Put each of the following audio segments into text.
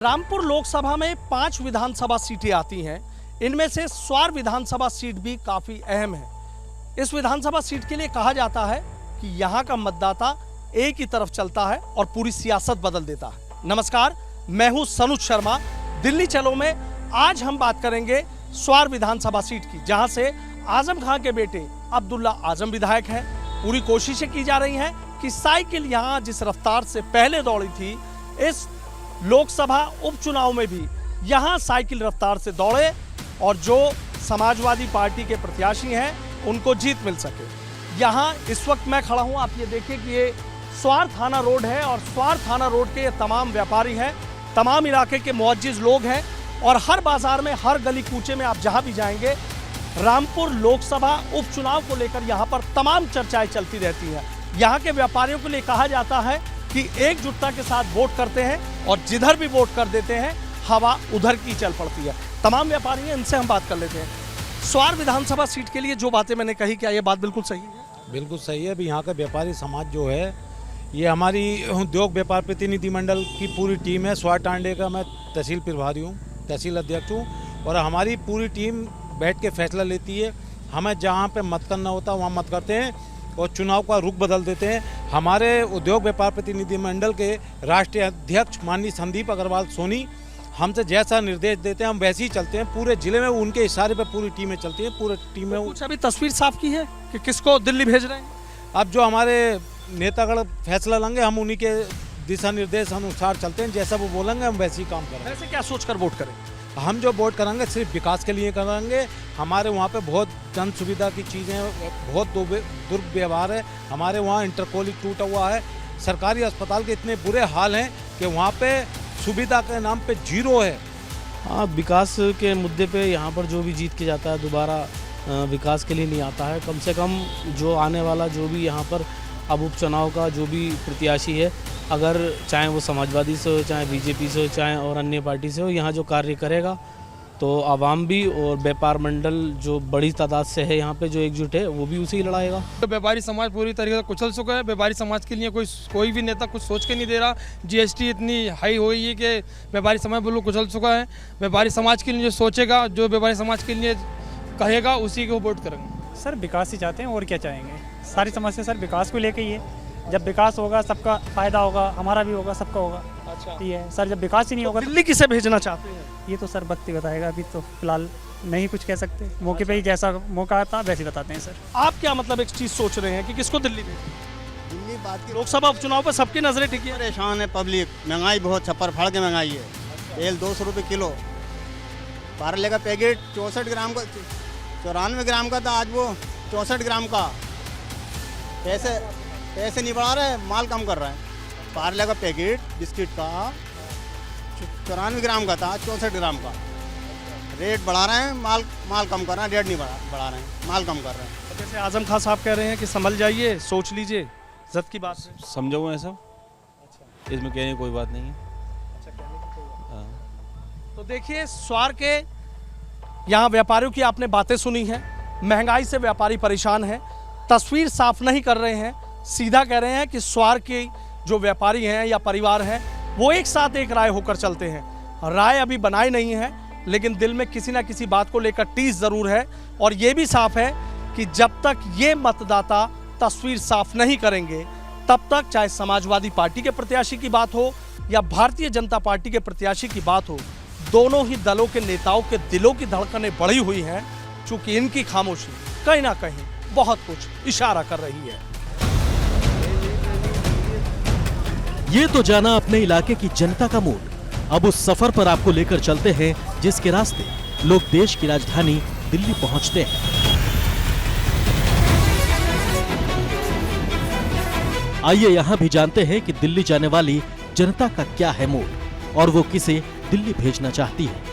रामपुर लोकसभा में 5 विधानसभा सीटें आती हैं। इनमें से स्वार विधानसभा सीट भी काफी अहम है। इस विधानसभा सीट के लिए कहा जाता है कि यहाँ का मतदाता एक ही तरफ चलता है और पूरी सियासत बदल देता है। नमस्कार, मैं हूँ सनुज शर्मा। दिल्ली चलो में आज हम बात करेंगे स्वार विधानसभा सीट की, जहाँ से आजम खां के बेटे अब्दुल्ला आजम विधायक हैं। पूरी कोशिशें की जा रही हैं कि साइकिल यहाँ जिस रफ्तार से पहले दौड़ी थी, इस लोकसभा उपचुनाव में भी यहाँ साइकिल रफ्तार से दौड़े और जो समाजवादी पार्टी के प्रत्याशी हैं उनको जीत मिल सके। यहाँ इस वक्त मैं खड़ा हूँ, आप ये देखिए कि ये स्वार थाना रोड है और स्वार थाना रोड के ये तमाम व्यापारी हैं, तमाम इलाके के मुअज्जिज लोग हैं और हर बाजार में, हर गली कूचे में आप जहाँ भी जाएंगे, रामपुर लोकसभा उपचुनाव को लेकर यहाँ पर तमाम चर्चाएं चलती रहती हैं। यहाँ के व्यापारियों के लिए कहा जाता है कि एकजुटता के साथ वोट करते हैं और जिधर भी वोट कर देते हैं हवा उधर की चल पड़ती है। तमाम व्यापारी हैं, इनसे हम बात कर लेते हैं। स्वार विधानसभा सीट के लिए जो बातें मैंने कही, क्या ये बात बिल्कुल सही है? बिल्कुल सही है। अभी यहाँ का व्यापारी समाज जो है, ये हमारी उद्योग व्यापार प्रतिनिधि मंडल की पूरी टीम है। स्वार टांडे का मैं तहसील प्रभारी हूँ, तहसील अध्यक्ष हूँ और हमारी पूरी टीम बैठ के फैसला लेती है। हमें जहाँ पे मत करना होता है वहाँ मत करते हैं और चुनाव का रुख बदल देते हैं। हमारे उद्योग व्यापार प्रतिनिधि मंडल के राष्ट्रीय अध्यक्ष माननीय संदीप अग्रवाल सोनी हमसे जैसा निर्देश देते हैं हम वैसे ही चलते हैं। पूरे जिले में उनके इशारे पे पूरी टीमें चलती हैं। पूरे टीम में कुछ अभी तस्वीर साफ की है कि किसको दिल्ली भेज रहे हैं? अब जो हमारे नेतागण फैसला लेंगे हम उन्हीं के दिशा निर्देश अनुसार चलते हैं। जैसा वो बोलेंगे हम वैसे ही काम करेंगे। वैसे क्या सोचकर वोट करें? हम जो वोट करेंगे सिर्फ विकास के लिए करेंगे। हमारे वहाँ पे बहुत जन सुविधा की चीज़ें, बहुत दुर्व्यवहार है। हमारे वहाँ इंटरकोली टूटा हुआ है। सरकारी अस्पताल के इतने बुरे हाल हैं कि वहाँ पे सुविधा के नाम पे जीरो है। हाँ, विकास के मुद्दे पे यहाँ पर जो भी जीत के जाता है दोबारा विकास के लिए नहीं आता है। कम से कम जो आने वाला जो भी यहाँ पर अब उपचुनाव का जो भी प्रत्याशी है, अगर चाहे वो समाजवादी से हो, चाहे बीजेपी से हो, चाहे और अन्य पार्टी से हो, यहाँ जो कार्य करेगा तो आवाम भी और व्यापार मंडल जो बड़ी तादाद से है यहाँ पे जो एकजुट है वो भी उसे ही लड़ाएगा। तो व्यापारी समाज पूरी तरीके से कुचल चुका है। व्यापारी समाज के लिए कोई भी नेता कुछ सोच के नहीं दे रहा। जीएसटी इतनी हाई हो गई है कि व्यापारी समाज बिल्कुल कुचल चुका है। व्यापारी समाज के लिए जो सोचेगा, जो व्यापारी समाज के लिए कहेगा, उसी को वोट करेंगे। सर विकास ही चाहते हैं और क्या चाहेंगे। सारी समस्या सर विकास को लेकर ही है। जब विकास होगा सबका फायदा होगा, हमारा भी होगा, सबका होगा। अच्छा, ये है सर। जब विकास ही नहीं होगा दिल्ली किसे भेजना चाहते हैं? ये तो सर वक्त ही बताएगा। अभी तो फिलहाल नहीं कुछ कह सकते। मौके पे ही जैसा मौका आता वैसे ही बताते हैं सर। आप क्या मतलब एक चीज सोच रहे हैं कि किसको दिल्ली भेजें? दिल्ली बात की लोकसभा उपचुनाव पर सबकी नजरें टिकी हैं। परेशान है पब्लिक। महंगाई बहुत छप्पर फाड़ के महंगाई है। तेल 200 रुपये किलो। पार्ले का पैकेट 64 ग्राम का, 94 ग्राम का था, आज वो 64 ग्राम का। पैसे नहीं बढ़ा रहे, माल कम कर रहा है। पार्ले का पैकेट बिस्किट का 94 ग्राम का था, 64 ग्राम का। रेट बढ़ा रहे हैं, माल कम कर रहे हैं। रेट नहीं बढ़ा रहे हैं, माल कम कर रहे हैं। जैसे आजम खान साहब कह रहे हैं कि संभल जाइए, सोच लीजिए, इज्जत की बात है। समझो है सब। इसमें कहने की कोई बात नहीं है। तो देखिए, स्वार के यहाँ व्यापारियों की आपने बातें सुनी हैं। महंगाई से व्यापारी परेशान हैं, तस्वीर साफ नहीं कर रहे हैं, सीधा कह रहे हैं कि स्वार के जो व्यापारी हैं या परिवार हैं वो एक साथ एक राय होकर चलते हैं। राय अभी बनाई नहीं है, लेकिन दिल में किसी ना किसी बात को लेकर टीस ज़रूर है। और ये भी साफ है कि जब तक ये मतदाता तस्वीर साफ नहीं करेंगे, तब तक चाहे समाजवादी पार्टी के प्रत्याशी की बात हो या भारतीय जनता पार्टी के प्रत्याशी की बात हो, दोनों ही दलों के नेताओं के दिलों की धड़कनें बढ़ी हुई हैं, चूँकि इनकी खामोशी कहीं ना कहीं बहुत कुछ इशारा कर रही है। ये तो जाना अपने इलाके की जनता का मूड। अब उस सफर पर आपको लेकर चलते हैं जिसके रास्ते लोग देश की राजधानी दिल्ली पहुंचते हैं। आइए यहां भी जानते हैं कि दिल्ली जाने वाली जनता का क्या है मूड और वो किसे दिल्ली भेजना चाहती है।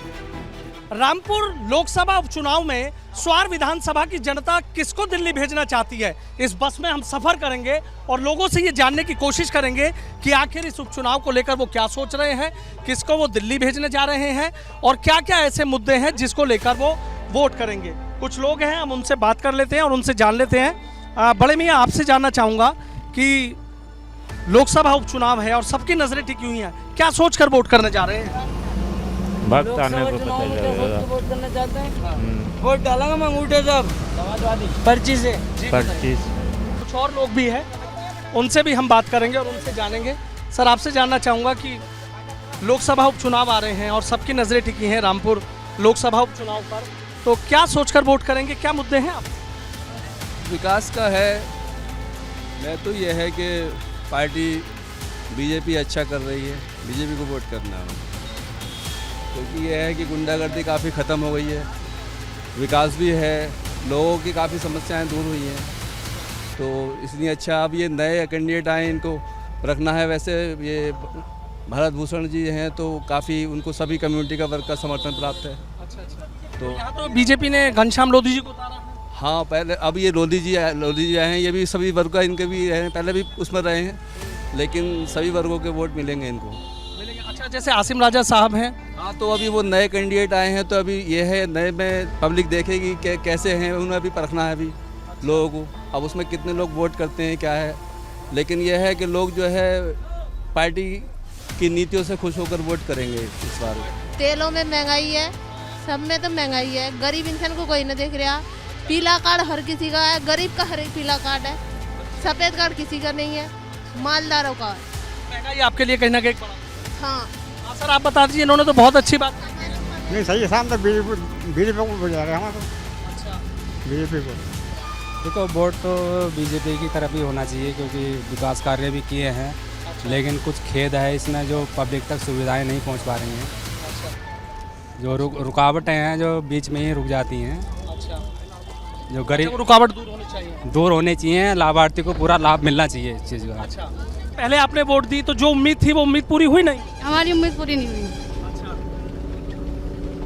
रामपुर लोकसभा उपचुनाव में स्वार विधानसभा की जनता किसको दिल्ली भेजना चाहती है, इस बस में हम सफर करेंगे और लोगों से ये जानने की कोशिश करेंगे कि आखिर इस उपचुनाव को लेकर वो क्या सोच रहे हैं, किसको वो दिल्ली भेजने जा रहे हैं और क्या क्या ऐसे मुद्दे हैं जिसको लेकर वो वोट करेंगे। कुछ लोग हैं, हम उनसे बात कर लेते हैं और उनसे जान लेते हैं। बड़े मियाँ, आपसे जानना चाहूँगा कि लोकसभा उपचुनाव है और सबकी नजरें टिकी हुई हैं, क्या सोचकर वोट करने जा रहे हैं? वक्त आने पर पता चलेगा। वोट करना चाहते हैं, वोट डालेंगे हम अंगूठे सब समाजवादी पर्ची से। 25 कुछ और लोग भी हैं, उनसे भी हम बात करेंगे और उनसे जानेंगे। सर, आपसे जानना चाहूँगा कि लोकसभा उपचुनाव आ रहे हैं और सबकी नज़रें टिकी हैं रामपुर लोकसभा उपचुनाव पर, तो क्या सोचकर वोट करेंगे, क्या मुद्दे हैं आप? विकास का है। मैं तो ये है कि पार्टी बीजेपी अच्छा कर रही है, बीजेपी को वोट करना है, क्योंकि ये है कि गुंडागर्दी काफ़ी ख़त्म हो गई है, विकास भी है, लोगों की काफ़ी समस्याएं दूर हुई हैं, तो इसलिए अच्छा अब ये नए कैंडिडेट आए, इनको रखना है। वैसे ये भरत भूषण जी हैं तो काफ़ी उनको सभी कम्युनिटी का वर्ग का समर्थन प्राप्त है। तो यहाँ तो बीजेपी ने घनश्याम लोधी जी को उतारा है। हाँ, पहले अब ये लोधी जी आए हैं, ये भी सभी वर्ग का इनके भी हैं, पहले भी उसमें रहे हैं, लेकिन सभी वर्गों के वोट मिलेंगे इनको। मिलेंगे। अच्छा, जैसे आसिम राजा साहब हैं। हाँ, तो अभी वो नए कैंडिडेट आए हैं, तो अभी ये है नए में पब्लिक देखेगी कि कैसे हैं, उन्हें अभी परखना है अभी लोगों को। अब उसमें कितने लोग वोट करते हैं क्या है, लेकिन यह है कि लोग जो है पार्टी की नीतियों से खुश होकर वोट करेंगे इस बार। तेलों में महंगाई है, सब में तो महंगाई है, गरीब इंसान को कोई नहीं देख रहा। पीला कार्ड हर किसी का है, गरीब का हर एक पीला कार्ड है, सफ़ेद कार्ड किसी का नहीं है, मालदारों का है। महंगाई आपके लिए कहीं ना कहीं बड़ा। हाँ सर, आप बता दीजिए, इन्होंने तो बहुत अच्छी बात नहीं सही है, शाम तक बीजेपी को बजा रहे हैं हम तो। अच्छा, बीजेपी को देखो, वोट तो बीजेपी की तरफ ही होना चाहिए, क्योंकि विकास कार्य भी किए हैं, लेकिन कुछ खेद है इसमें जो पब्लिक तक सुविधाएं नहीं पहुंच पा रही हैं, जो रुकावटें हैं जो बीच में ही रुक जाती हैं, जो गरीब रुकावट दूर होनी चाहिए। लाभार्थी को पूरा लाभ मिलना चाहिए इस चीज़ का। अच्छा, पहले आपने वोट दी तो जो उम्मीद थी वो उम्मीद पूरी हुई नहीं? हमारी उम्मीद पूरी नहीं हुई।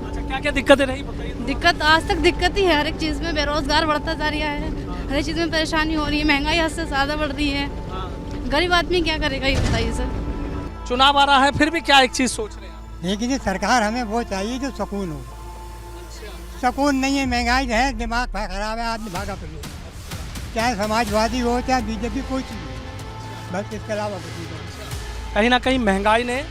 अच्छा, क्या क्या दिक्कतें रही बताइए। दिक्कत आज तक दिक्कत ही है, हर एक चीज़ में बेरोजगार बढ़ता जा रहा है, हर एक चीज़ में परेशानी हो रही है, महंगाई हद से ज़्यादा बढ़ रही है, गरीब आदमी क्या करेगा ये बताइए सर। चुनाव आ रहा है, फिर भी क्या एक चीज़ सोच रहे हैं? लेकिन सरकार हमें वो चाहिए जो सुकून हो। सुकून नहीं है, महंगाई है, दिमाग खराब है, आदमी भागा फिर, चाहे समाजवादी हो चाहे बीजेपी, कोई चीज़ हो, बस इसके अलावा कुछ नहीं। कहीं ना कहीं महंगाई ने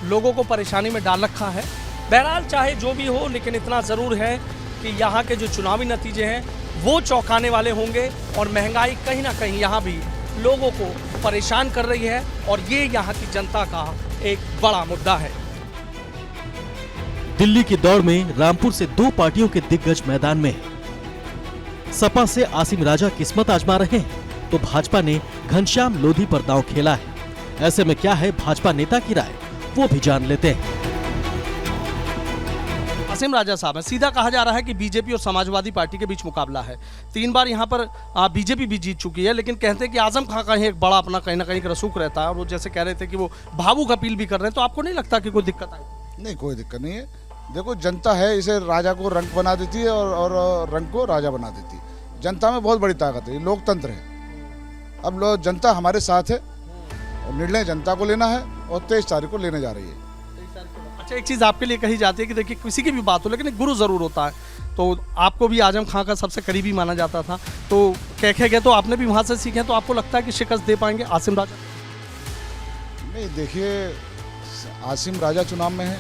लोगों को परेशानी में डाल रखा है। बहरहाल चाहे जो भी हो, लेकिन इतना ज़रूर है कि यहाँ के जो चुनावी नतीजे हैं वो चौंकाने वाले होंगे और महंगाई कहीं ना कहीं यहाँ भी लोगों को परेशान कर रही है और ये यहाँ की जनता का एक बड़ा मुद्दा है। दिल्ली की दौड़ में रामपुर से दो पार्टियों के दिग्गज मैदान में हैं। सपा से आसिम राजा किस्मत आजमा रहे हैं तो भाजपा ने घनश्याम लोधी पर दांव खेला है। ऐसे में क्या है भाजपा नेता की राय, वो भी जान लेते हैं। आसिम राजा साहब है, सीधा कहा जा रहा है कि बीजेपी और समाजवादी पार्टी के बीच मुकाबला है। 3 बार यहाँ पर बीजेपी भी जीत चुकी है, लेकिन कहते हैं कि आजम खां का ही एक बड़ा अपना कहीं ना कहीं रसूख रहता है और वो जैसे कह रहे थे कि वो भावुक अपील भी कर रहे हैं, तो आपको नहीं लगता कि कोई दिक्कत आई? नहीं, कोई दिक्कत नहीं है। देखो, जनता है, इसे राजा को रंक बना देती है और रंक को राजा बना देती है। जनता में बहुत बड़ी ताकत है, ये लोकतंत्र है। अब जनता हमारे साथ है और निर्णय जनता को लेना है और 23 तारीख को लेने जा रही है। अच्छा, एक चीज़ आपके लिए कही जाती है कि देखिए किसी की भी बात हो लेकिन एक गुरु ज़रूर होता है, तो आपको भी आजम खां का सबसे करीबी माना जाता था, तो कह गए तो आपने भी वहाँ से सीखे, तो आपको लगता है कि शिकस्त दे पाएंगे आसिम राजा? नहीं, देखिए, आसिम राजा चुनाव में है,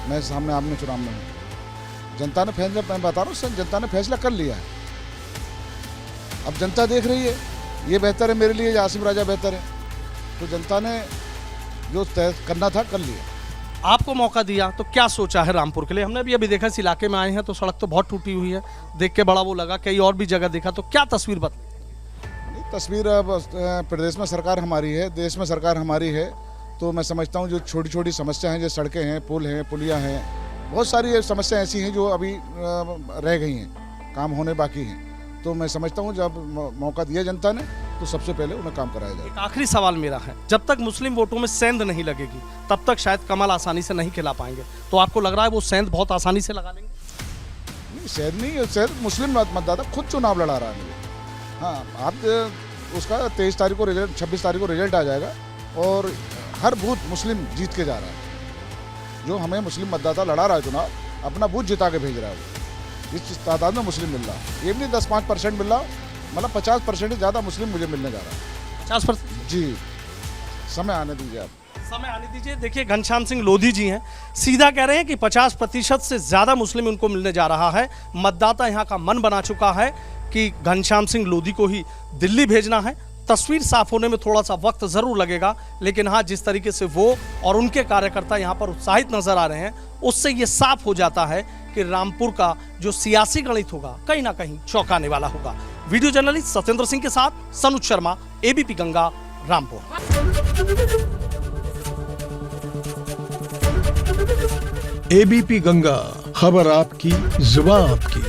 मैं सामने आपने चुनाव में हूँ। जनता ने फैसला, मैं बता रहा हूँ, जनता ने फैसला कर लिया है। अब जनता देख रही है ये बेहतर है मेरे लिए या आसिम राजा बेहतर है, तो जनता ने जो तय करना था कर लिया। आपको मौका दिया तो क्या सोचा है रामपुर के लिए? हमने भी अभी देखा इस इलाके में आए हैं तो सड़क तो बहुत टूटी हुई है, देख के बड़ा वो लगा, कई और भी जगह देखा, तो क्या तस्वीर बदली? तस्वीर अब प्रदेश में सरकार हमारी है, देश में सरकार हमारी है, तो मैं समझता हूँ जो छोटी छोटी समस्या हैं, जो सड़कें हैं, पुल हैं, पुलियाँ हैं, बहुत सारी समस्याएं ऐसी हैं जो अभी रह गई हैं, काम होने बाकी हैं, तो मैं समझता हूँ जब मौका दिया जनता ने तो सबसे पहले उन्हें काम कराया जाए। एक आखिरी सवाल मेरा है, जब तक मुस्लिम वोटों में सेंध नहीं लगेगी तब तक शायद कमल आसानी से नहीं खिला पाएंगे, तो आपको लग रहा है वो सेंध बहुत आसानी से लगा लेंगे? नहीं, सेंध नहीं, सेंध मुस्लिम मतदाता खुद चुनाव लड़ा रहा है। हाँ, आप उसका 23 तारीख को रिजल्ट, 26 तारीख को रिजल्ट आ जाएगा और हर बूथ मुस्लिम जीत के जा रहा है। जो हमें मुस्लिम मतदाता लड़ा रहा है चुनाव, अपना बूथ जिता के भेज रहा है, इस तादाद में मुस्लिम मिल रहा है। ये भी नहीं 10-5% मिल रहा, मतलब 50% ज़्यादा मुस्लिम मुझे मिलने जा रहा है। 50%? जी, समय आने दीजिए आप। समय आने दीजिए। देखिए घनश्याम सिंह लोधी जी हैं, सीधा कह रहे हैं कि 50% से ज़्यादा मुस्लिम उनको मिलने जा रहा है। मतदाता यहाँ का मन बना चुका है कि घनश्याम सिंह लोधी को ही दिल्ली भेजना है। तस्वीर साफ होने में थोड़ा सा वक्त ज़रूर लगेगा, लेकिन हाँ, जिस तरीके से वो और उनके कार्यकर्ता यहाँ पर उत्साहित नजर आ रहे हैं, उससे ये साफ हो जाता है कि रामपुर का जो सियासी गणित होगा कहीं ना कहीं चौंकाने वाला होगा। वीडियो जर्नलिस्ट सत्येंद्र सिंह के साथ सनुज शर्मा, एबीपी गंगा, रामपुर। एबीपी गंगा, खबर आपकी, जुबान आपकी।